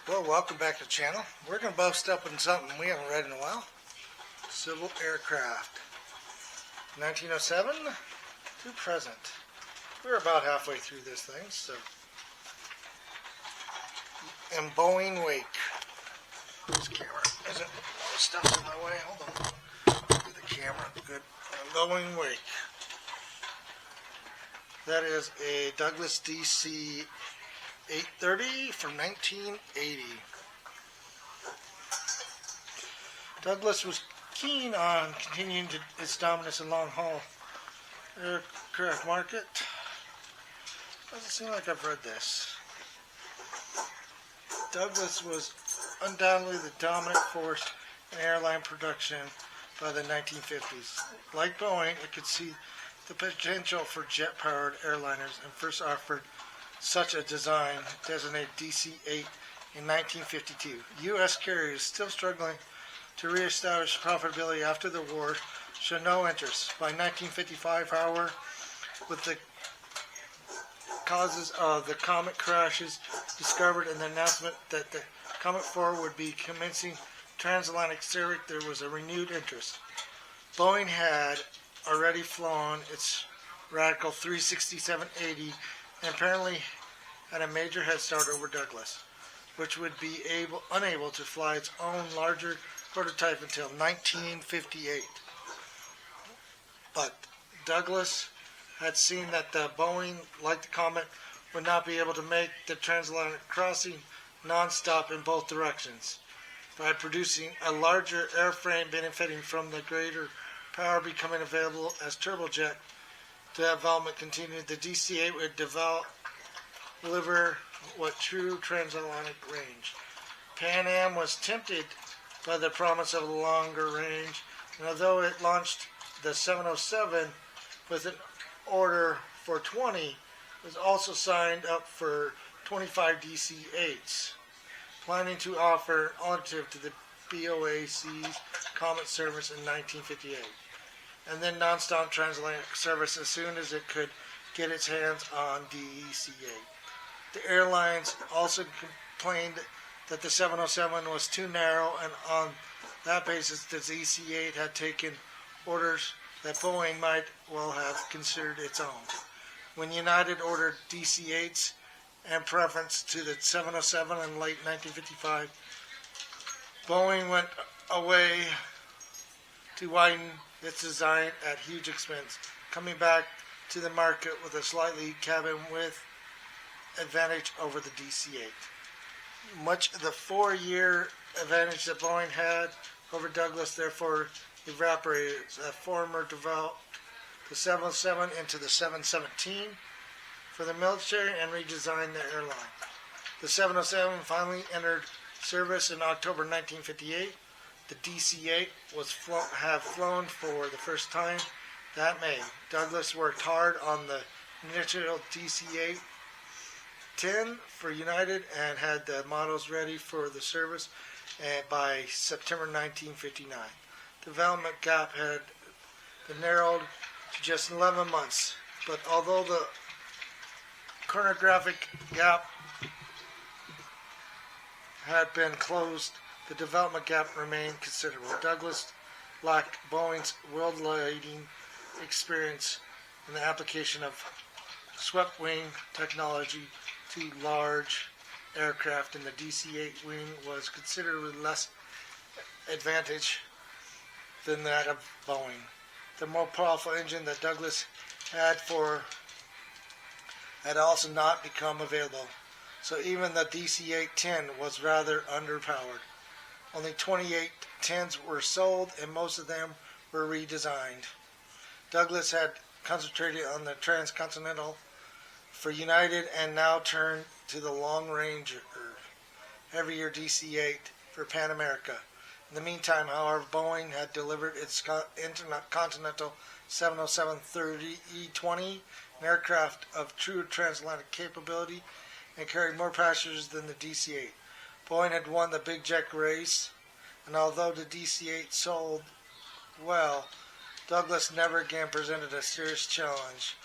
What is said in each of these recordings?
Well, welcome back to the channel. We're going to bust up in something we haven't read in a while. Civil aircraft. 1907 to present. We're about halfway through this thing, so. And Boeing Wake. This camera isn't, stuff's in my way. Hold on. Do the camera. Good. And Boeing Wake. That is a Douglas DC 830 from 1980. Douglas was keen on continuing its dominance in long-haul aircraft market. Doesn't seem like I've read this. Douglas was undoubtedly the dominant force in airline production by the 1950s. Like Boeing, it could see the potential for jet-powered airliners and first offered such a design, designated DC-8 in 1952. U.S. carriers, still struggling to reestablish profitability after the war, showed no interest. By 1955, however, with the causes of the Comet crashes discovered and the announcement that the Comet 4 would be commencing transatlantic service, there was a renewed interest. Boeing had already flown its Radical 367-80 and apparently had a major head start over Douglas, which would be unable to fly its own larger prototype until 1958. But Douglas had seen that the Boeing, like the Comet, would not be able to make the transatlantic crossing non-stop in both directions. By producing a larger airframe benefiting from the greater power becoming available as turbojet, development continued. The DC-8 would deliver what true transatlantic range. Pan Am was tempted by the promise of a longer range, and although it launched the 707 with an order for 20, it was also signed up for 25 DC-8s, planning to offer an alternative to the BOAC's Comet service in 1958. And then non-stop transatlantic service as soon as it could get its hands on DC-8. The airlines also complained that the 707 was too narrow, and on that basis the DC-8 had taken orders that Boeing might well have considered its own. When United ordered DC-8s in preference to the 707 in late 1955, Boeing went away to widen its design at huge expense, coming back to the market with a slightly cabin width advantage over the DC-8. Much of the 4-year advantage that Boeing had over Douglas therefore evaporated. The former developed the 707 into the 717 for the military and redesigned the airline. The 707 finally entered service in October 1958. The DC-8 was flown for the first time that May. Douglas worked hard on the initial DC-8-10 for United and had the models ready for the service by September 1959. The development gap had been narrowed to just 11 months, but although the chronographic gap had been closed, the development gap remained considerable. Douglas lacked Boeing's world-leading experience in the application of swept-wing technology to large aircraft, and the DC-8 wing was considerably less advantage than that of Boeing. The more powerful engine that Douglas had also not become available, so even the DC-8-10 was rather underpowered. Only 28 10s were sold, and most of them were redesigned. Douglas had concentrated on the transcontinental for United and now turned to the long-range, heavier DC-8 for Pan America. In the meantime, however, Boeing had delivered its intercontinental 707-30E-20, an aircraft of true transatlantic capability, and carried more passengers than the DC-8. Boeing had won the big jet race, and although the DC-8 sold well, Douglas never again presented a serious challenge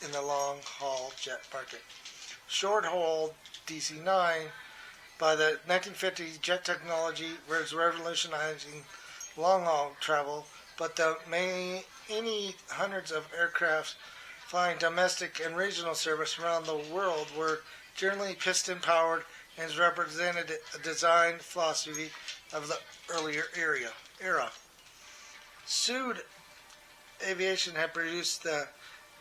in the long-haul jet market. Short-haul DC-9 By the 1950s, jet technology was revolutionizing long-haul travel, but the many hundreds of aircraft flying domestic and regional service around the world were generally piston-powered and represented a design philosophy of the earlier era. Sood Aviation had produced the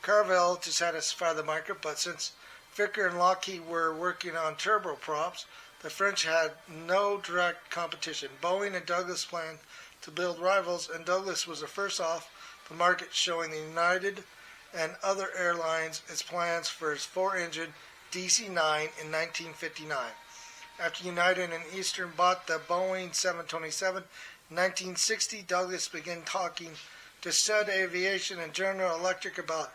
Caravelle to satisfy the market, but since Vickers and Lockheed were working on turboprops, the French had no direct competition. Boeing and Douglas planned to build rivals, and Douglas was the first off the market, showing the United and other airlines its plans for its 4-engine DC-9 in 1959. After United and Eastern bought the Boeing 727 in 1960, Douglas began talking to Sood Aviation and General Electric about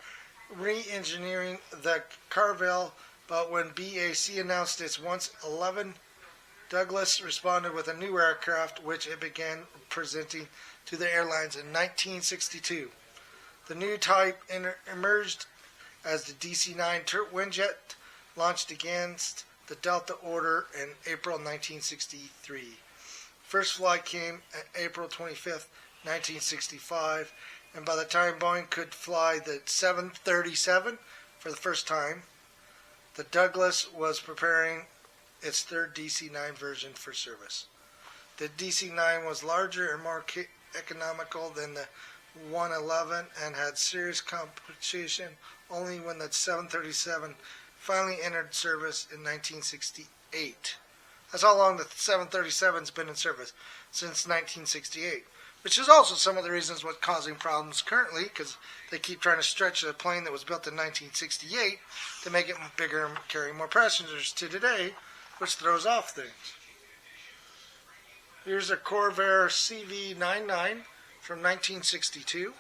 re-engineering the Caravelle, but when BAC announced its once 11, Douglas responded with a new aircraft, which it began presenting to the airlines in 1962. The new type emerged as the DC-9 Twinjet, launched against the Delta order in April 1963. First flight came April 25th, 1965, and by the time Boeing could fly the 737 for the first time, the Douglas was preparing its third DC-9 version for service. The DC-9 was larger and more economical than the 111 and had serious competition only when the 737 finally entered service in 1968. That's how long the 737's been in service, since 1968. Which is also some of the reasons what's causing problems currently, because they keep trying to stretch a plane that was built in 1968 to make it bigger and carry more passengers to today, which throws off things. Here's a Corvair CV99 from 1962.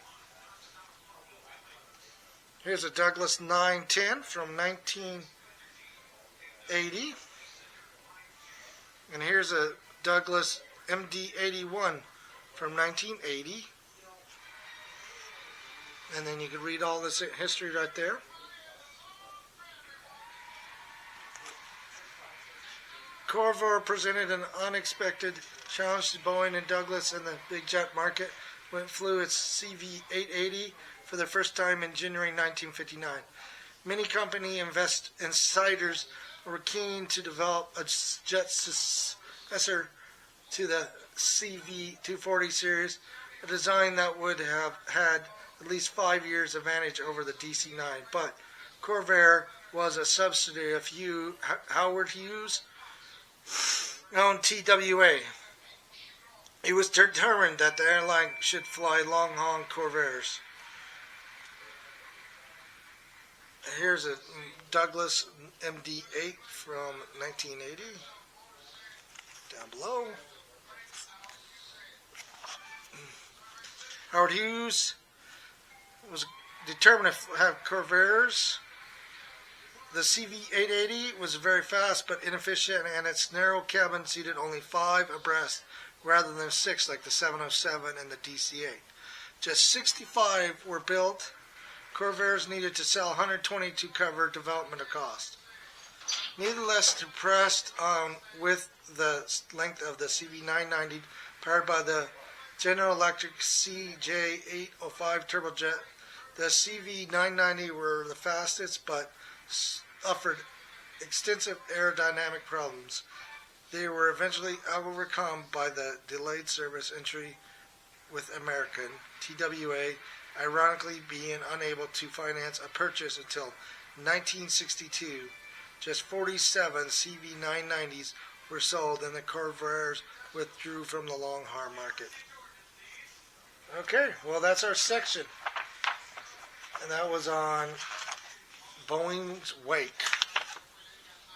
Here's a Douglas 910 from 1980. And here's a Douglas MD-81 from 1980. And then you can read all this history right there. Corvair presented an unexpected challenge to Boeing and Douglas in the big jet market when it flew its CV-880 for the first time in January 1959. Many company insiders were keen to develop a jet successor to the CV-240 series, a design that would have had at least 5 years advantage over the DC-9. But Corvair was a subsidiary of Howard Hughes, owned TWA. It was determined that the airline should fly long-haul Corvairs. Here's a Douglas MD-8 from 1980. Down below. Howard Hughes was determined to have Corvairs. The CV-880 was very fast but inefficient, and its narrow cabin seated only 5 abreast rather than 6 like the 707 and the DC-8. Just 65 were built. Corvairs needed to sell 120 to cover development cost. Nevertheless, depressed with the length of the CV-990 powered by the General Electric CJ805 turbojet, the CV-990 were the fastest but suffered extensive aerodynamic problems. They were eventually overcome by the delayed service entry with American, TWA, ironically being unable to finance a purchase until 1962. Just 47 CV-990s were sold, and the Corvairs withdrew from the long-haul market. Okay, well, that's our section. And that was on Boeing's wake.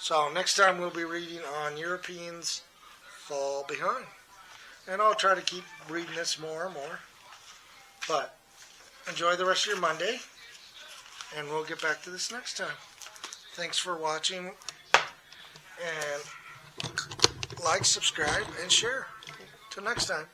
So next time we'll be reading on Europeans fall behind. And I'll try to keep reading this more and more. But enjoy the rest of your Monday, and we'll get back to this next time. Thanks for watching, and like, subscribe, and share. Till next time.